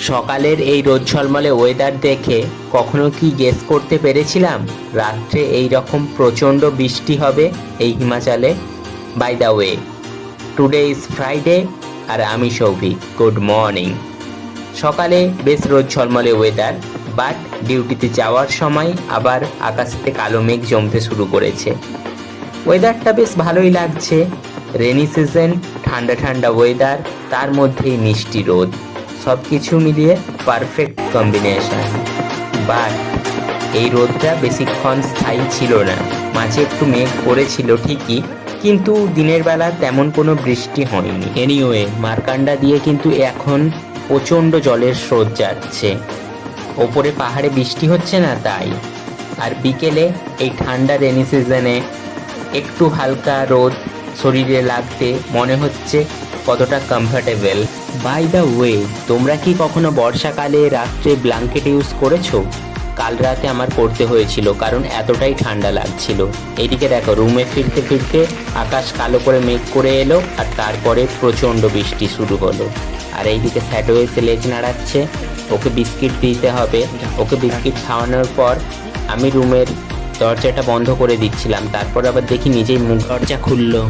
সকালের এই রোদ ঝলমলে ওয়েদার দেখে কখনো কি গেস করতে পেরেছিলাম রাত্রে এই রকম প্রচণ্ড বৃষ্টি হবে এই হিমাচলে? By the way, today is Friday আর আমি সৌভিক। Good morning. সকালে বেশ রোদ ঝলমলে ওয়েদার, বাট ডিউটিতে যাওয়ার সময় আবার আকাশেতে কালো মেঘ জমতে শুরু করেছে। ওয়েদারটা বেশ ভালোই লাগছে, রেনি সিজন, ঠান্ডা ঠান্ডা ওয়েদার, তার মধ্যেই মিষ্টি রোদ, সব কিছু মিলিয়ে পারফেক্ট কম্বিনেশন। বাট এই রোদটা বেশিক্ষণ স্থায়ী ছিল না। মাঝে একটু মেঘ পড়েছিল ঠিকই, কিন্তু দিনের বেলা তেমন কোনো বৃষ্টি হয়নি। এনিওয়ে, মার্কান্ডা দিয়ে কিন্তু এখন প্রচণ্ড জলের স্রোত যাচ্ছে। ওপরে পাহাড়ে বৃষ্টি হচ্ছে না তাই। আর বিকেলে এই ঠান্ডা রেনি সিজনে একটু হালকা রোদ শরীরে লাগতে মনে হচ্ছে কতটা কমফর্টেবল। বাই দ্য ওয়ে, তোমরা কি কখনো বর্ষাকালে রাত্রে ব্ল্যাঙ্কেট ইউজ করেছো? কাল রাতে আমার করতে হয়েছিল, কারণ এতটাই ঠান্ডা লাগছিল। এইদিকে দেখো, রুমে ফিরতে ফিরতে আকাশ কালো করে মেঘ করে এলো, আর তারপরে প্রচণ্ড বৃষ্টি শুরু হলো। আর এইদিকে স্যাডো এসে লেজ নাড়াচ্ছে, ওকে বিস্কিট দিতে হবে। ওকে বিস্কিট খাওয়ানোর পর আমি রুমের দরজাটা বন্ধ করে দিচ্ছিলাম, তারপর আবার দেখি নিজেই মুখ দরজা খুললো।